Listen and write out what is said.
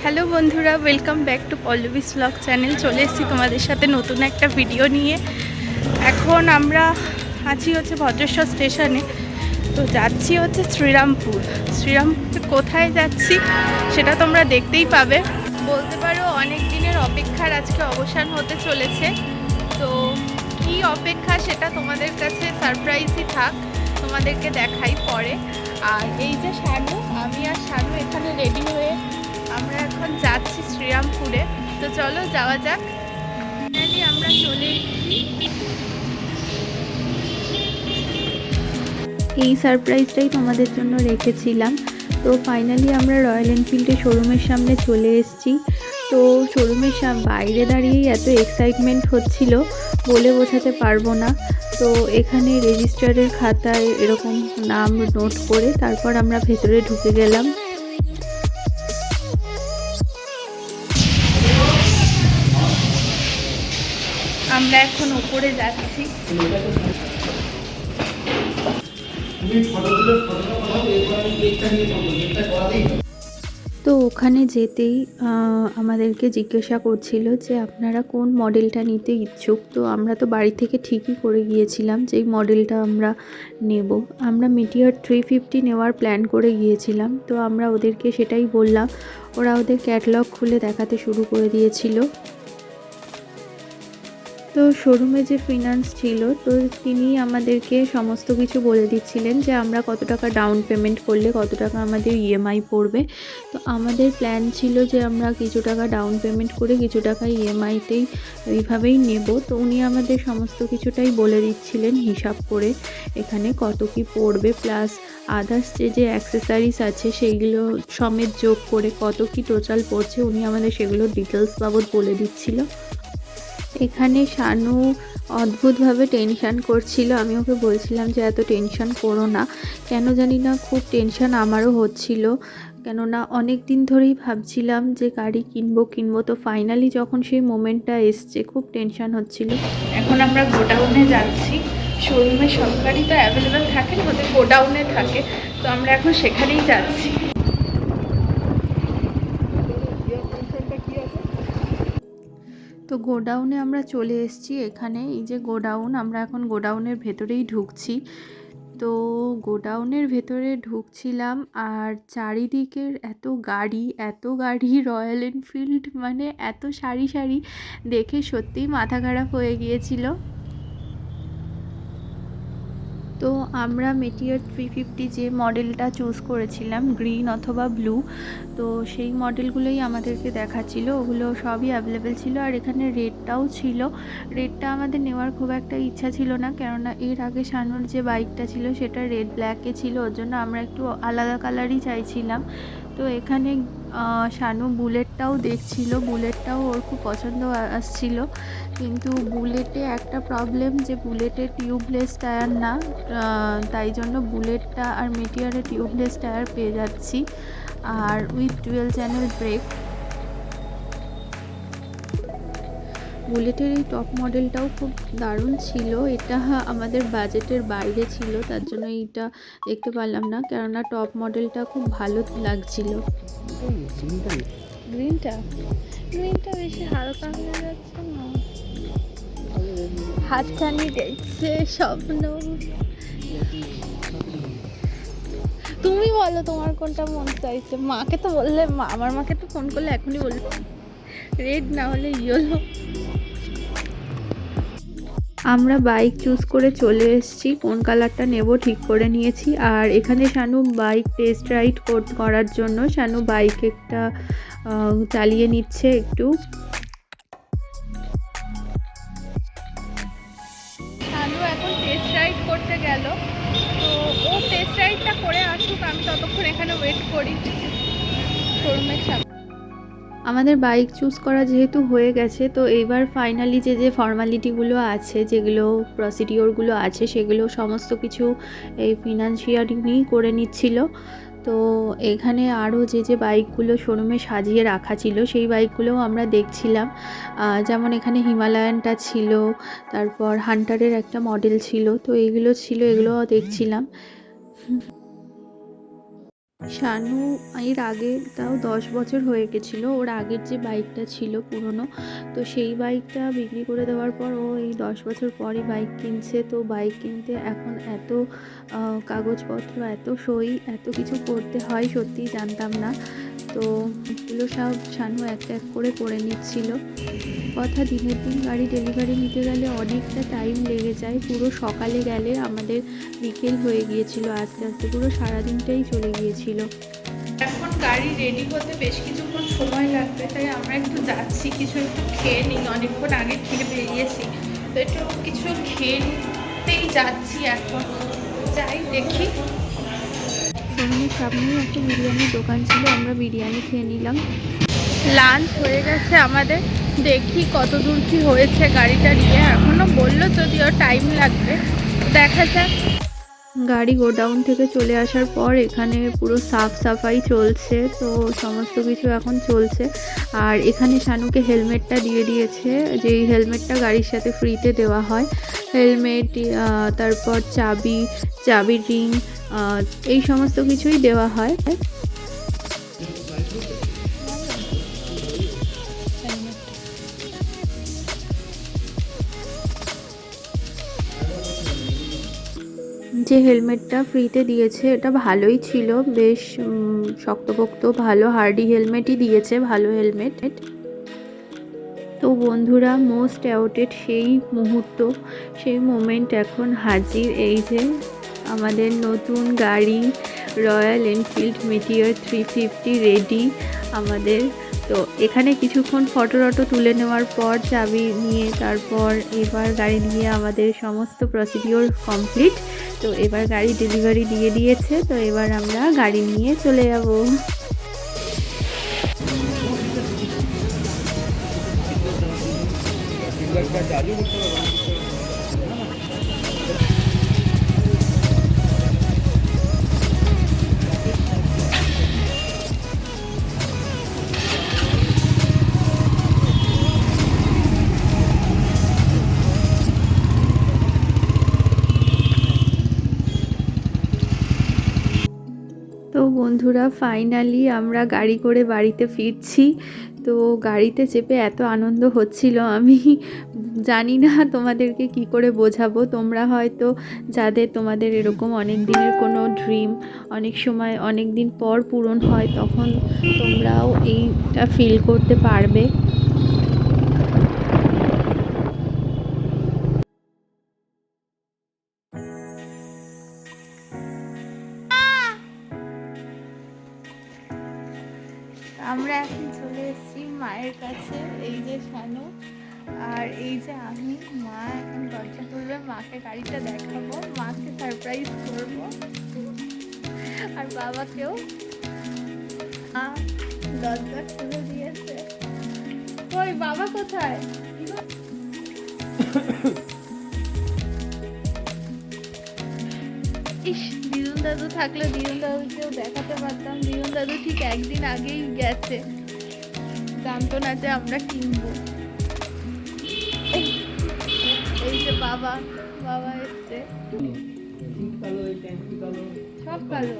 Hello বন্ধুরা, welcome back to Pallavi's blog channel. চলে এসেছি তোমাদের সাথে নতুন একটা ভিডিও নিয়ে। এখন আমরা আছি ভদ্রেশ্বর স্টেশনে, তো যাচ্ছি শ্রীরামপুর। শ্রীরামপুরে কোথায় যাচ্ছি সেটা তোমরা দেখতেই পাবে। বলতে পারো অনেক দিনের অপেক্ষার আজকে অবসান হতে চলেছে। তো কী অপেক্ষা সেটা তোমাদের কাছে সারপ্রাইজই থাক, তোমাদেরকে দেখাই পরে। আর এই যে শানু, আমি আর শানু এখানে রেডি হয়ে আমরা এখন যাচ্ছি শ্রীরামপুরে। তো চলো যাওয়া যাক। ফাইনালি আমরা চলে এসেছি। এই সারপ্রাইজটাই তোমাদের জন্য রেখেছিলাম। তো ফাইনালি আমরা রয়্যাল এনফিল্ডের শোরুমের সামনে চলে এসেছি। তো শোরুমের বাইরে দাঁড়িয়েই এত এক্সাইটমেন্ট হচ্ছিল, বলে বোঝাতে পারবো না। তো এখানে রেজিস্টারের খাতায় এরকম নাম নোট করে তারপর আমরা ভেতরে ঢুকে গেলাম। আমরা এখন উপরে যাচ্ছি। তো ওখানে যেতেই আমাদেরকে জিজ্ঞাসা করছিল যে আপনারা কোন মডেলটা নিতে ইচ্ছুক। তো আমরা তো বাড়ি থেকে ঠিকই করে গিয়েছিলাম যে এই মডেলটা আমরা নেব। আমরা মিটিয়র 350 নেওয়ার প্ল্যান করে গিয়েছিলাম। তো আমরা ওদেরকে সেটাই বললাম। ওরা ওদের ক্যাটালগ খুলে দেখাতে শুরু করে দিয়েছিল। তো শোরুমে যে ফিনান্স ছিল, তো তিনি আমাদেরকে সমস্ত কিছু বলে দিচ্ছিলেন যে আমরা কত টাকা ডাউন পেমেন্ট করলে কত টাকা আমাদের ইএমআই পড়বে। তো আমাদের প্ল্যান ছিল যে আমরা কিছু টাকা ডাউন পেমেন্ট করে কিছু টাকা ইএমআইতেই এইভাবেই নেব। তো উনি আমাদের সমস্ত কিছুটাই বলে দিচ্ছিলেন হিসাব করে, এখানে কত কি পড়বে, প্লাস আদার্স যে অ্যাক্সেসারিজ আছে সেইগুলো সমেত যোগ করে কত কি টোটাল পড়ছে উনি আমাদের সেগুলো ডিটেলস বাবদ বলে দিচ্ছিল। এখানে শানু অদ্ভুতভাবে টেনশান করছিল। আমি ওকে বলছিলাম যে এত টেনশান করো না। কেন জানি না খুব টেনশান আমারও হচ্ছিল, কেননা অনেক দিন ধরেই ভাবছিলাম যে গাড়ি কিনবো। তো ফাইনালি যখন সেই মোমেন্টটা এসছে খুব টেনশান হচ্ছিল। এখন আমরা গোডাউনে যাচ্ছি। শোরুমে সব গাড়ি তো অ্যাভেলেবেল থাকে না, ওদের গোডাউনে থাকে। তো আমরা এখন সেখানেই যাচ্ছি। তো গোডাউনে আমরা চলে এসেছি। এখানে এই যে গোডাউন, আমরা এখন গোডাউনের ভেতরেই ঢুকছি। তো গোডাউনের ভেতরে ঢুকছিলাম আর চারিদিকের এত গাড়ি রয়্যাল এনফিল্ড, মানে এত সারি সারি দেখে সত্যিই মাথা খারাপ হয়ে গিয়েছিল। তো আমরা মেটিয়র 350 যে মডেলটা চুজ করেছিলাম, গ্রিন অথবা ব্লু, তো সেই মডেলগুলোই আমাদেরকে দেখাচ্ছিল। ওগুলো সবই অ্যাভেলেবেল ছিল। আর এখানে রেডটাও ছিল। রেডটা আমাদের নেওয়ার খুব একটা ইচ্ছা ছিল না, কেননা এর আগে শানুর যে বাইকটা ছিল সেটা রেড ব্ল্যাকে ছিল, ওর জন্য আমরা একটু আলাদা কালারই চাইছিলাম। তো এখানে শানু বুলেটটাও দেখছিল, বুলেটটাও ওর খুব পছন্দ আসছিল। কিন্তু বুলেটে একটা প্রবলেম যে বুলেটে টিউবলেস টায়ার না, তাই জন্য বুলেটটা আর মেটিয়ারে টিউবলেস টায়ার পেয়ে যাচ্ছি, আর উইথ ডুয়েল চ্যানেল ব্রেক। বুলেটের এই টপ মডেলটাও খুব দারুণ ছিল। এটা আমাদের বাজেটের বাইরে ছিল, তার জন্য এইটা দেখতে পারলাম না, কেননা টপ মডেলটা খুব ভালো লাগছিল। গ্রিনটা বেশি হালকা হয়ে যাচ্ছে না, হাতছানি দেখছে স্বপ্ন। তুমি বলো তোমার কোনটা মন চাইছে। মাকে তো বললে, আমার মাকে তো ফোন করলে এখনই বললো রেড না হলে ইয়েলো। আমরা বাইক চুজ করে চলে এসেছি, কোন কালারটা নেব ঠিক করে নিয়েছি। আর এখানে শানু বাইক টেস্ট রাইড করার জন্য শানু বাইক একটা চালিয়ে নিচ্ছে একটু। শানু এখন টেস্ট রাইড করতে গেল। তো ও টেস্ট রাইডটা করে আসুক, আমি ততক্ষণ এখানে ওয়েট করি শোরুমের সামনে। আমাদের বাইক চুজ করা যেহেতু হয়ে গেছে, তো এইবার ফাইনালি যে ফর্মালিটিগুলো আছে, যেগুলো প্রসিডিওরগুলো আছে, সেগুলো সমস্ত কিছু এই ফিনান্সিয়ারিংই করে নিচ্ছিল। তো এখানে আরও যে বাইকগুলো শোরুমে সাজিয়ে রাখা ছিল সেই বাইকগুলোও আমরা দেখছিলাম। যেমন এখানে হিমালয়ানটা ছিল, তারপর হান্টারের একটা মডেল ছিল, তো এইগুলো ছিল, এগুলো দেখছিলাম। শানু এর আগে তাও 10 বছর হয়ে গেছিলো, ওর আগের যে বাইকটা ছিল পুরনো, তো সেই বাইকটা বিক্রি করে দেওয়ার পর ও এই 10 বছর পরই বাইক কিনছে। তো বাইক কিনতে এখন এত কাগজপত্র, এত সই, এত কিছু করতে হয়, সত্যিই জানতাম না। তো এগুলো সব শানু একটা এক করে করে নিচ্ছিল। কথা, দিনের দিন গাড়ি ডেলিভারি নিতে গেলে অনেকটা টাইম লেগে যায়। পুরো সকালে গেলে আমাদের বিকেল হয়ে গিয়েছিল, আস্তে আস্তে পুরো সারাদিনটাই চলে গিয়েছিল। এখন গাড়ি রেডি হতে বেশ কিছুক্ষণ সময় লাগবে, তাই আমরা একটু যাচ্ছি, কিছু একটু খেয়ে নিই। অনেকক্ষণ আগে খেয়ে বেরিয়েছি, তো একটু কিছু খেয়ে নিতেই যাচ্ছি এখন। যাই দেখি। শোরুমের সামনেই একটা বিরিয়ানির দোকান ছিল, আমরা বিরিয়ানি খেয়ে নিলাম। লাঞ্চ হয়ে গেছে আমাদের, দেখি কত দূর কি হয়েছে গাড়িটা নিয়ে। এখনও বললো যদিও টাইম লাগবে, দেখা যাক। গাড়ি গোডাউন থেকে চলে আসার পর এখানে পুরো সাফ সাফাই চলছে, তো সমস্ত কিছু এখন চলছে। আর এখানে শানুকে হেলমেটটা দিয়ে দিয়েছে, যেই হেলমেটটা গাড়ির সাথে ফ্রিতে দেওয়া হয়। হেলমেট, তারপর চাবির রিং, এই সমস্ত কিছুই দেওয়া হয়। যে হেলমেটটা ফ্রিতে দিয়েছে এটা ভালোই ছিল, বেশ শক্তপোক্ত, ভালো হার্ডি হেলমেটই দিয়েছে, ভালো হেলমেট। তো বন্ধুরা, মোস্ট অ্যাওয়েটেড সেই মুহূর্ত, সেই মোমেন্ট এখন হাজির। এই যে আমাদের নতুন গাড়ি রয়্যাল এনফিল্ড মিটিয়র 350 রেডি আমাদের। তো এখানে কিছুক্ষণ ফটো তুলে নেওয়ার পর চাবি নিয়ে তারপর এবার গাড়ি নিয়ে আমাদের সমস্ত প্রসিডিওর কমপ্লিট। তো এবার গাড়ি ডেলিভারি দিয়ে দিয়েছে, তো এবার আমরা গাড়ি নিয়ে চলে যাব। তো বন্ধুরা, ফাইনালি আমরা গাড়ি করে বাড়িতে ফিরছি। তো গাড়িতে চেপে এত আনন্দ হচ্ছিল, আমি জানি না তোমাদেরকে কি করে বোঝাবো। তোমরা হয়তো যাদের, তোমাদের এরকম অনেক দিনের কোনো ড্রিম অনেক সময় অনেক দিন পর পূরণ হয়, তখন তোমরাও এইটা ফিল করতে পারবে। আমরা এখন চলে এসেছি মায়ের কাছে। এই যে শানু আর এই যে আমি। মা এখন দরজা খুলবে, মাকে গাড়িটা দেখাবো, মাকে সারপ্রাইজ করবো, আর বাবাকেও। দরজা খুলে দিয়েছে। ওই বাবা কোথায়? ইস, দিদুন দাদু থাকলে দিদুন দাদুকেও দেখাতে পারতাম। দিদুন দাদু ঠিক একদিন আগেই গেছে, জানতো না যে আমরা কিনবো। এই যে বাবা এসছে, সব কালো।